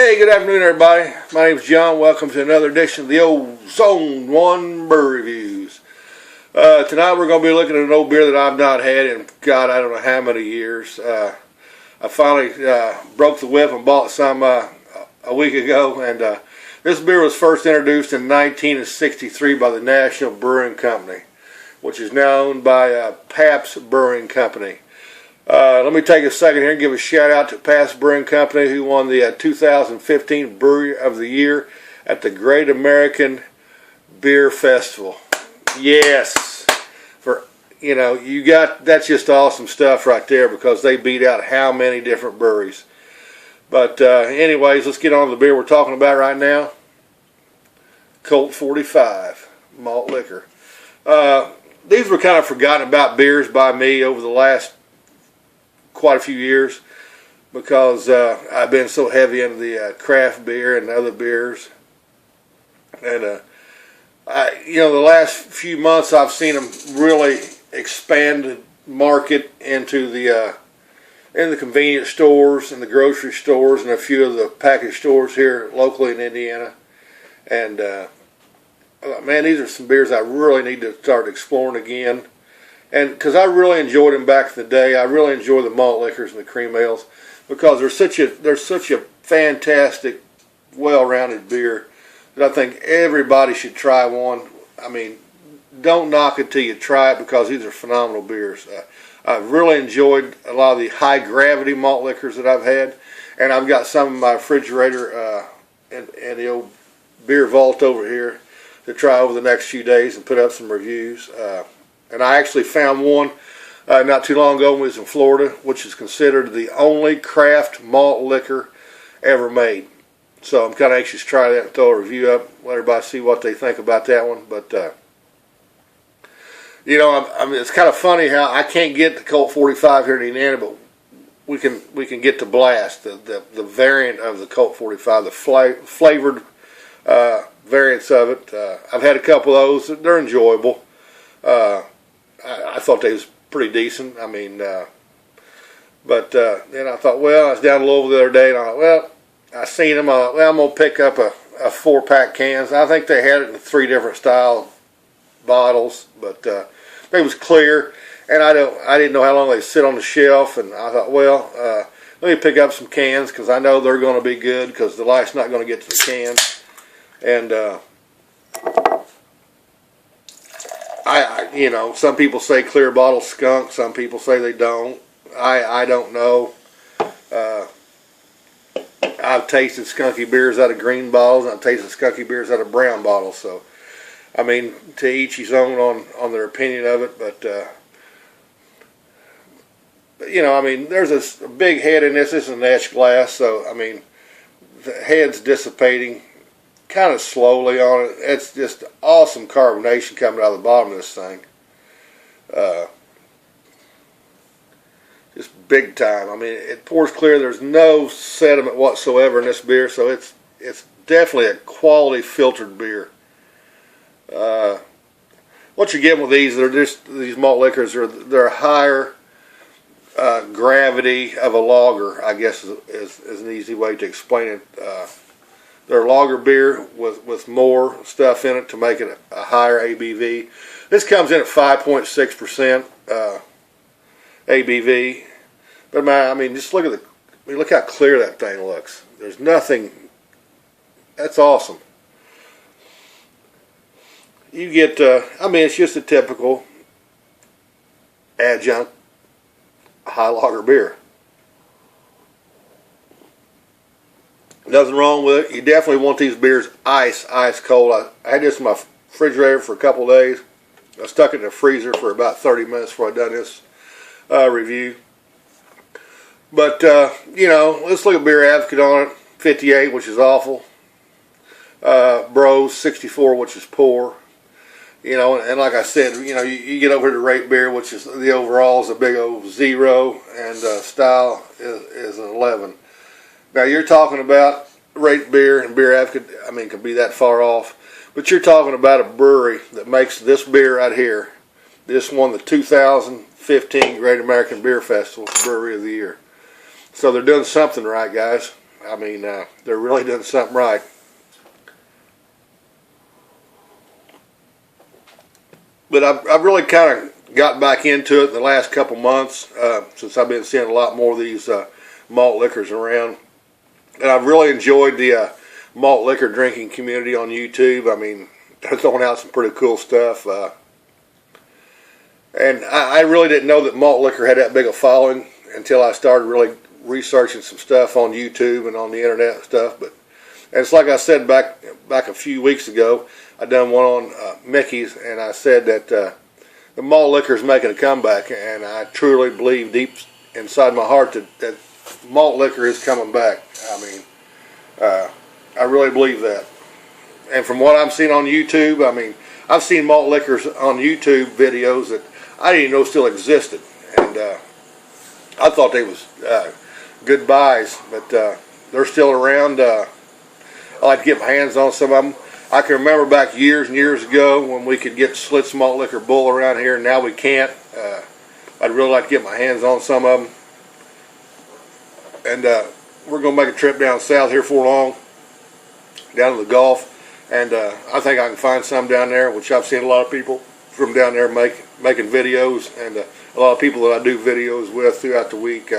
Hey, good afternoon, everybody. My name's John. Welcome to another edition of the old Zoneone Brew Reviews. Tonight we're going to be looking at an old beer that I've not had in, God, I don't know how many years. I finally broke the whip and bought some a week ago, and this beer was first introduced in 1963 by the National Brewing Company, which is now owned by Pabst Brewing Company. Let me take a second here and give a shout out to Pabst Brewing Company, who won the 2015 Brewery of the Year at the Great American Beer Festival. Yes, that's just awesome stuff right there, because they beat out how many different breweries. But anyways, let's get on to the beer we're talking about right now. Colt 45 malt liquor. These were kind of forgotten about beers by me over the last quite a few years, because I've been so heavy into the craft beer and other beers, and the last few months I've seen them really expand the market into the in the convenience stores and the grocery stores and a few of the package stores here locally in Indiana. And man, these are some beers I really need to start exploring again. And because I really enjoyed them back in the day. I really enjoy the malt liquors and the cream ales, because they're such a fantastic, well-rounded beer that I think everybody should try one. I mean, don't knock it till you try it, because these are phenomenal beers. I've really enjoyed a lot of the high-gravity malt liquors that I've had, and I've got some in my refrigerator and the old beer vault over here to try over the next few days and put up some reviews. And I actually found one not too long ago when I was in Florida, which is considered the only craft malt liquor ever made. So I'm kind of anxious to try that and throw a review up, let everybody see what they think about that one. But, I mean, it's kind of funny how I can't get the Colt 45 here in Indiana, but we can get the Blast, the variant of the Colt 45, the flavored variants of it. I've had a couple of those. They're enjoyable. I thought they was pretty decent. I mean, but then I thought, well, I was down to Louisville the other day, and I thought, well, I seen them. I'm going to pick up a 4-pack cans. I think they had it in 3 different style bottles, but they was clear, and I didn't know how long they sit on the shelf, and I thought, well, let me pick up some cans, because I know they're going to be good, because the light's not going to get to the cans. And some people say clear bottles skunk. Some people say they don't. I don't know. I've tasted skunky beers out of green bottles, and I've tasted skunky beers out of brown bottles. So, I mean, to each his own on their opinion of it. But I mean, there's a big head in this. This is an etched glass, so I mean, the head's dissipating kind of slowly on it. It's just awesome carbonation coming out of the bottom of this thing. Just big time. I mean, it pours clear. There's no sediment whatsoever in this beer, so it's definitely a quality filtered beer. What you're getting with these malt liquors they're higher gravity of a lager, I guess is an easy way to explain it. They're lager beer with more stuff in it to make it a higher ABV. This comes in at 5.6% ABV. But man, I mean, just look how clear that thing looks. There's nothing. That's awesome. You get, I mean, it's just a typical adjunct high lager beer. Nothing wrong with it. You definitely want these beers ice cold. I had this in my refrigerator for a couple of days. I stuck it in the freezer for about 30 minutes before I done this review. But, let's look at Beer Advocate on it. 58, which is awful. Brew, 64, which is poor. And like I said, you get over to rate beer, which is the overall is a big old 0, and style is an 11. Now you're talking about rate beer, and Beer Advocate, I mean, can be that far off. But you're talking about a brewery that makes this beer right here. This won the 2015 Great American Beer Festival Brewery of the Year. So they're doing something right, guys. I mean, they're really doing something right. But I've really kind of got back into it in the last couple months since I've been seeing a lot more of these malt liquors around. And I've really enjoyed the malt liquor drinking community on YouTube. I mean, they're throwing out some pretty cool stuff. And I really didn't know that malt liquor had that big a following until I started really researching some stuff on YouTube and on the internet and stuff. But and it's like I said back a few weeks ago, I done one on Mickey's, and I said that the malt liquor is making a comeback, and I truly believe deep inside my heart that malt liquor is coming back. I mean, I really believe that. And from what I'm seeing on YouTube, I mean, I've seen malt liquors on YouTube videos that I didn't even know still existed, and I thought they was good buys, but they're still around. I like to get my hands on some of them. I can remember back years and years ago when we could get Schlitz Malt Liquor Bull around here, and now we can't. I'd really like to get my hands on some of them. And we're going to make a trip down south here for long, down to the Gulf. And I think I can find some down there, which I've seen a lot of people from down there making videos. And a lot of people that I do videos with throughout the week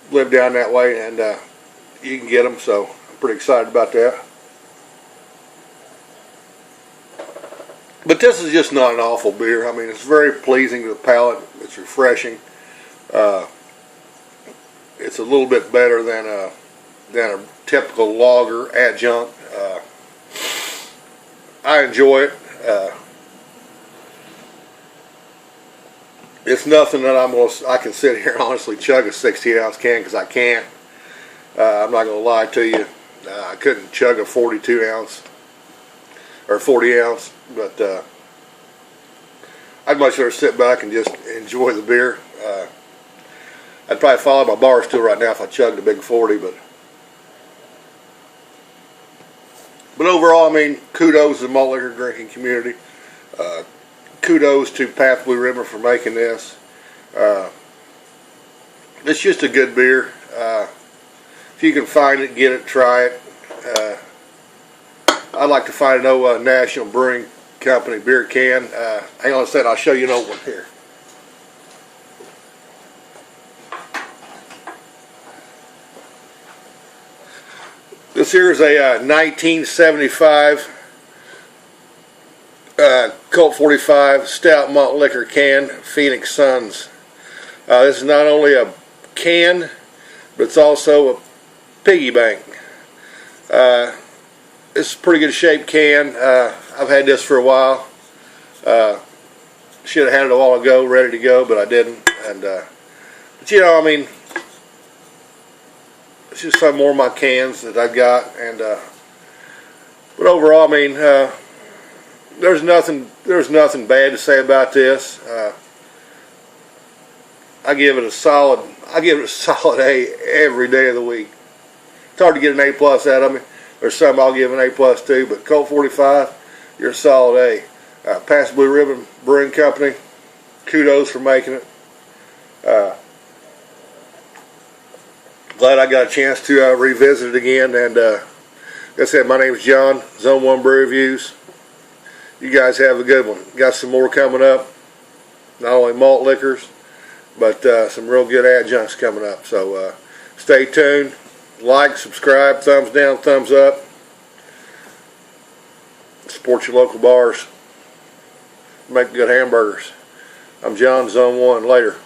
live down that way, and you can get them. So I'm pretty excited about that. But this is just not an awful beer. I mean, it's very pleasing to the palate. It's refreshing. It's a little bit better than a typical lager adjunct. I enjoy it. It's nothing that I can sit here and honestly chug a 16-ounce can, because I can't. I'm not going to lie to you. I couldn't chug a 42-ounce or 40-ounce, but I'd much rather sit back and just enjoy the beer. I'd probably follow my bar stool right now if I chugged a big 40, but overall, I mean, kudos to the malt liquor drinking community. Kudos to Pabst Blue Ribbon for making this. It's just a good beer. If you can find it, get it, try it. I'd like to find an National Brewing Company beer can. Hang on a second, I'll show you an old one here. This here is a 1975 Colt 45 Stout Malt Liquor can, Phoenix Suns. This is not only a can, but it's also a piggy bank. This is a pretty good shaped can. I've had this for a while. Should have had it a while ago, ready to go, but I didn't. And but you know, I mean, it's just some more of my cans that I've got. And but overall, I mean, there's nothing bad to say about this. I give it a solid A every day of the week. It's hard to get an A+ out of me. There's some I'll give an A+ to, but Colt 45, you're a solid A. Pabst Blue Ribbon Brewing Company, kudos for making it. Glad I got a chance to revisit it again. And like I said, my name is John, Zoneone Brew Reviews. You guys have a good one. Got some more coming up. Not only malt liquors, but some real good adjuncts coming up. So stay tuned. Like, subscribe, thumbs down, thumbs up. Support your local bars. Make good hamburgers. I'm John, Zone 1. Later.